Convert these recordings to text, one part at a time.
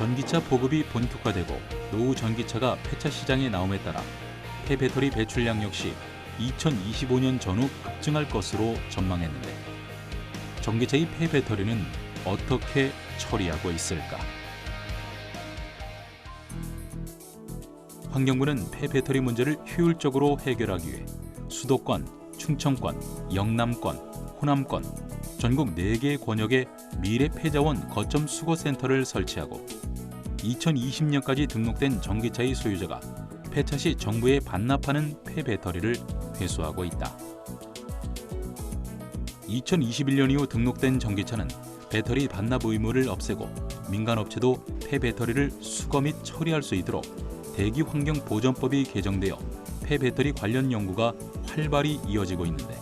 전기차 보급이 본격화되고 노후 전기차가 폐차 시장에 나옴에 따라 폐배터리 배출량 역시 2025년 전후 급증할 것으로 전망했는데 전기차의 폐배터리는 어떻게 처리하고 있을까? 환경부는 폐배터리 문제를 효율적으로 해결하기 위해 수도권, 충청권, 영남권, 호남권, 전국 4개 권역에 미래 폐자원 거점 수거센터를 설치하고 2020년까지 등록된 전기차의 소유자가 폐차 시 정부에 반납하는 폐배터리를 회수하고 있다. 2021년 이후 등록된 전기차는 배터리 반납 의무를 없애고 민간업체도 폐배터리를 수거 및 처리할 수 있도록 대기환경보전법이 개정되어 폐배터리 관련 연구가 활발히 이어지고 있는데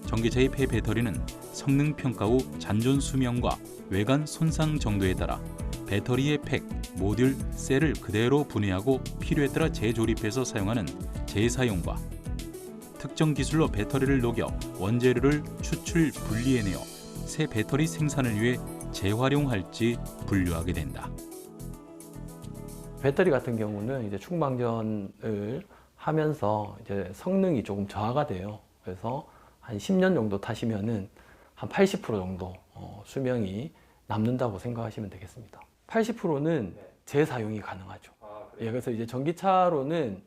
전기차의 폐배터리는 성능 평가 후 잔존 수명과 외관 손상 정도에 따라 배터리의 팩, 모듈, 셀을 그대로 분해하고 필요에 따라 재조립해서 사용하는 재사용과 특정 기술로 배터리를 녹여 원재료를 추출, 분리해내어 새 배터리 생산을 위해 재활용할지 분류하게 된다. 배터리 같은 경우는 이제 충방전을 하면서 이제 성능이 조금 저하가 돼요. 그래서 한 10년 정도 타시면은 한 80% 정도 수명이 남는다고 생각하시면 되겠습니다. 80%는 재사용이 가능하죠. 예, 그래서 이제 전기차로는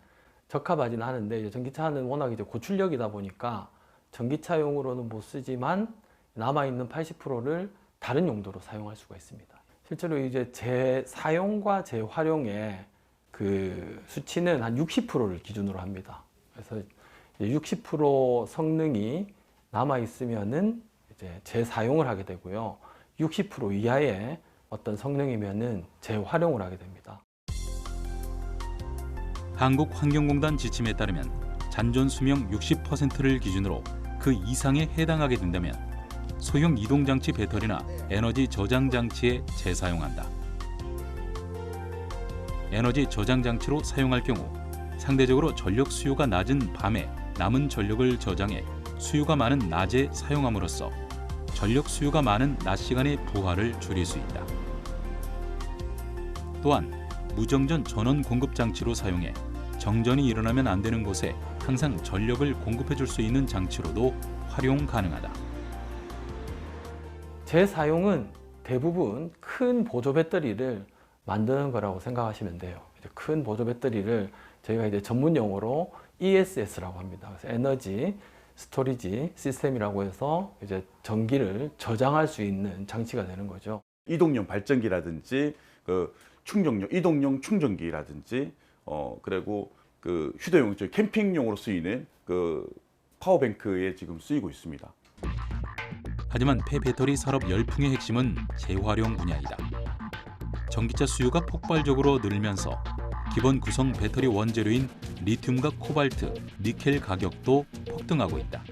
적합하지는 않은데 이제 전기차는 워낙 이제 고출력이다 보니까 전기차용으로는 못 쓰지만 남아있는 80%를 다른 용도로 사용할 수가 있습니다. 실제로 이제 재사용과 재활용의 그 수치는 한 60%를 기준으로 합니다. 그래서 60% 성능이 남아 있으면은 이제 재사용을 하게 되고요. 60% 이하의 어떤 성능이면은 재활용을 하게 됩니다. 한국환경공단 지침에 따르면 잔존 수명 60%를 기준으로 그 이상에 해당하게 된다면 소형 이동장치 배터리나 에너지 저장 장치에 재사용한다. 에너지 저장 장치로 사용할 경우 상대적으로 전력 수요가 낮은 밤에 남은 전력을 저장해 수요가 많은 낮에 사용함으로써 전력 수요가 많은 낮 시간의 부하를 줄일 수 있다. 또한 무정전 전원 공급 장치로 사용해 정전이 일어나면 안 되는 곳에 항상 전력을 공급해 줄 수 있는 장치로도 활용 가능하다. 재사용은 대부분 큰 보조 배터리를 만드는 거라고 생각하시면 돼요. 큰 보조 배터리를 저희가 이제 전문 용어로 ESS라고 합니다. 그래서 에너지 스토리지 시스템이라고 해서 이제 전기를 저장할 수 있는 장치가 되는 거죠. 이동용 발전기라든지 그 충전용 이동용 충전기라든지 그리고 그 휴대용 캠핑용으로 쓰이는 그 파워뱅크에 지금 쓰이고 있습니다. 하지만 폐배터리 산업 열풍의 핵심은 재활용 분야이다. 전기차 수요가 폭발적으로 늘면서 기본 구성 배터리 원재료인 리튬과 코발트, 니켈 가격도 폭등하고 있다.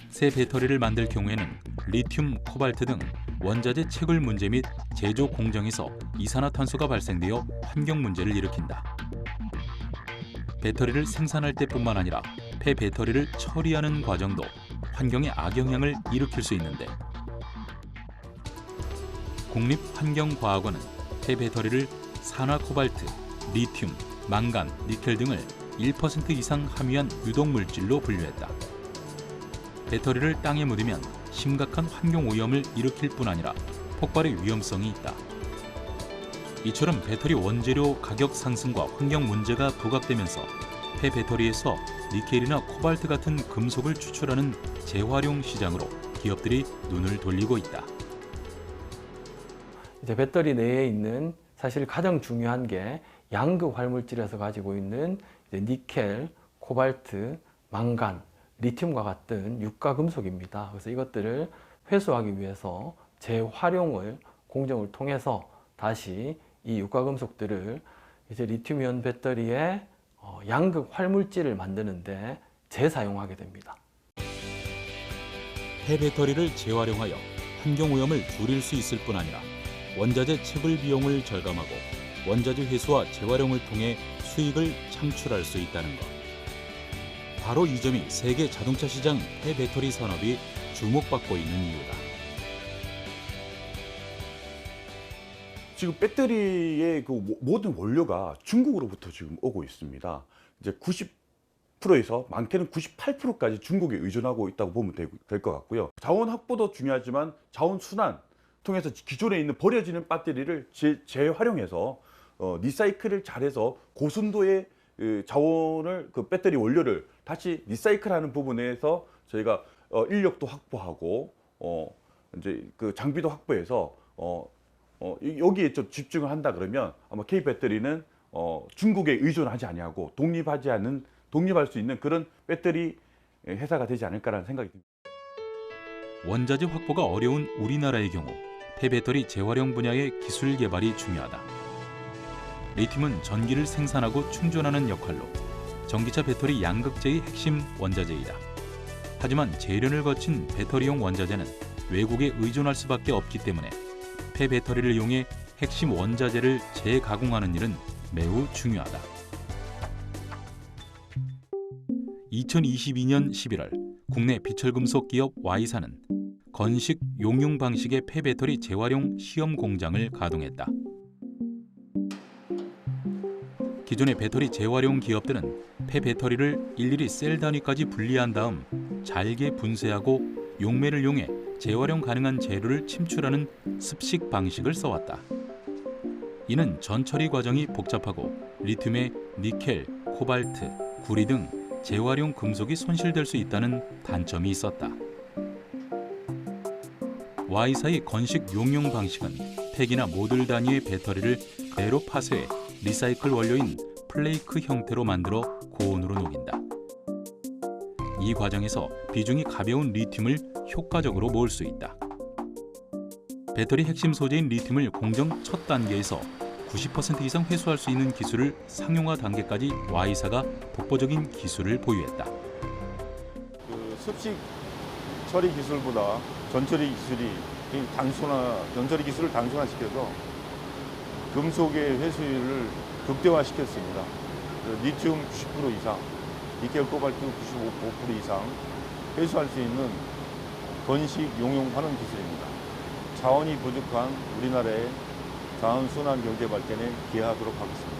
새 배터리를 만들 경우에는 리튬, 코발트 등 원자재 채굴 문제 및 제조 공정에서 이산화탄소가 발생되어 환경 문제를 일으킨다. 배터리를 생산할 때뿐만 아니라 폐배터리를 처리하는 과정도 환경에 악영향을 일으킬 수 있는데 국립환경과학원은 폐배터리를 산화 코발트, 리튬, 망간, 니켈 등을 1% 이상 함유한 유독물질로 분류했다. 배터리를 땅에 묻으면 심각한 환경오염을 일으킬 뿐 아니라 폭발의 위험성이 있다. 이처럼 배터리 원재료 가격 상승과 환경 문제가 부각되면서 폐배터리에서 니켈이나 코발트 같은 금속을 추출하는 재활용 시장으로 기업들이 눈을 돌리고 있다. 이제 배터리 내에 있는 사실 가장 중요한 게 양극 활물질에서 가지고 있는 이제 니켈, 코발트, 망간, 리튬과 같은 유가 금속입니다. 그래서 이것들을 회수하기 위해서 재활용을 공정을 통해서 다시 이 유가 금속들을 이제 리튬이온 배터리의 양극 활물질을 만드는데 재사용하게 됩니다. 폐배터리를 재활용하여 환경오염을 줄일 수 있을 뿐 아니라 원자재 채굴 비용을 절감하고 원자재 회수와 재활용을 통해 수익을 창출할 수 있다는 것. 바로 이 점이 세계 자동차 시장 폐배터리 산업이 주목받고 있는 이유다. 지금 배터리의 그 모든 원료가 중국으로부터 지금 오고 있습니다. 이제 90%에서 많게는 98%까지 중국에 의존하고 있다고 보면 될 것 같고요. 자원 확보도 중요하지만 자원 순환 통해서 기존에 있는 버려지는 배터리를 재활용해서 리사이클을 잘해서 고순도의 자원을 그 배터리 원료를 다시 리사이클하는 부분에서 저희가 인력도 확보하고 이제 그 장비도 확보해서 여기에 좀 집중을 한다 그러면 아마 K 배터리는 중국에 의존하지 아니하고 독립할 수 있는 그런 배터리 회사가 되지 않을까라는 생각이 듭니다. 원자재 확보가 어려운 우리나라의 경우 폐배터리 재활용 분야의 기술 개발이 중요하다. 리튬은 전기를 생산하고 충전하는 역할로 전기차 배터리 양극재의 핵심 원자재이다. 하지만 재련을 거친 배터리용 원자재는 외국에 의존할 수밖에 없기 때문에 폐배터리를 이용해 핵심 원자재를 재가공하는 일은 매우 중요하다. 2022년 11월 국내 비철금속 기업 Y사는 건식 용융 방식의 폐배터리 재활용 시험 공장을 가동했다. 기존의 배터리 재활용 기업들은 폐배터리를 일일이 셀 단위까지 분리한 다음 잘게 분쇄하고 용매를 이용해 재활용 가능한 재료를 침출하는 습식 방식을 써왔다. 이는 전처리 과정이 복잡하고 리튬의 니켈, 코발트, 구리 등 재활용 금속이 손실될 수 있다는 단점이 있었다. Y사의 건식 용융 방식은 팩이나 모듈 단위의 배터리를 그대로 파쇄해 리사이클 원료인 플레이크 형태로 만들어 고온으로 녹인다. 이 과정에서 비중이 가벼운 리튬을 효과적으로 모을 수 있다. 배터리 핵심 소재인 리튬을 공정 첫 단계에서 90% 이상 회수할 수 있는 기술을 상용화 단계까지 Y사가 독보적인 기술을 보유했다. 그 습식 처리 기술보다 전처리 기술을 단순화시켜서 금속의 회수율을 극대화시켰습니다. 리튬 90% 이상, 니켈, 코발트 95% 이상 회수할 수 있는 건식 용융 환원 기술입니다. 자원이 부족한 우리나라의 자원순환 경제 발전에 기여하도록 하겠습니다.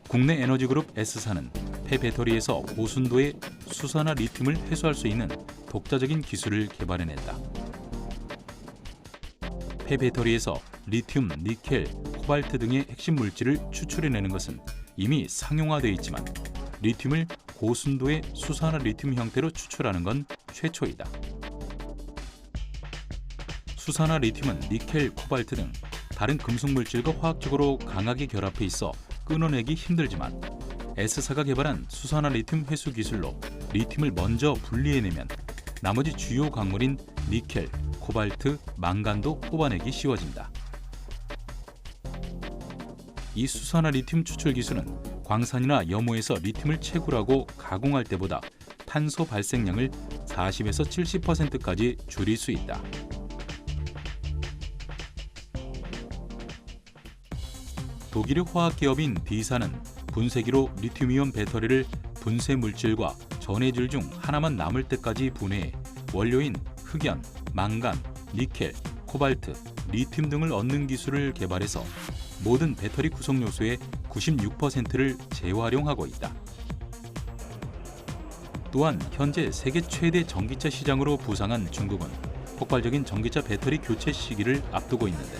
국내 에너지그룹 S사는 폐배터리에서 고순도의 수산화 리튬을 회수할 수 있는 독자적인 기술을 개발해냈다. 폐배터리에서 리튬, 니켈, 코발트 등의 핵심 물질을 추출해내는 것은 이미 상용화되어 있지만 리튬을 고순도의 수산화 리튬 형태로 추출하는 건 최초이다. 수산화 리튬은 니켈, 코발트 등 다른 금속 물질과 화학적으로 강하게 결합해 있어 끊어내기 힘들지만 S사가 개발한 수산화 리튬 회수 기술로 리튬을 먼저 분리해내면 나머지 주요 광물인 니켈, 코발트, 망간도 뽑아내기 쉬워진다. 이 수산화 리튬 추출 기술은 광산이나 염호에서 리튬을 채굴하고 가공할 때보다 탄소 발생량을 40에서 70%까지 줄일 수 있다. 독일의 화학기업인 D사는 분쇄기로 리튬이온 배터리를 분쇄 물질과 전해질 중 하나만 남을 때까지 분해해 원료인 흑연, 망간, 니켈, 코발트, 리튬 등을 얻는 기술을 개발해서 모든 배터리 구성 요소의 96%를 재활용하고 있다. 또한 현재 세계 최대 전기차 시장으로 부상한 중국은 폭발적인 전기차 배터리 교체 시기를 앞두고 있는데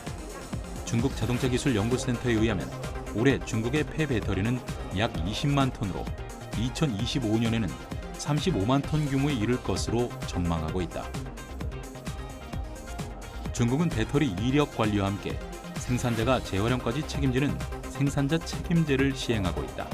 중국 자동차 기술 연구센터에 의하면 올해 중국의 폐배터리는 약 20만 톤으로 2025년에는 35만 톤 규모에 이를 것으로 전망하고 있다. 중국은 배터리 이력 관리와 함께 생산자가 재활용까지 책임지는 생산자 책임제를 시행하고 있다.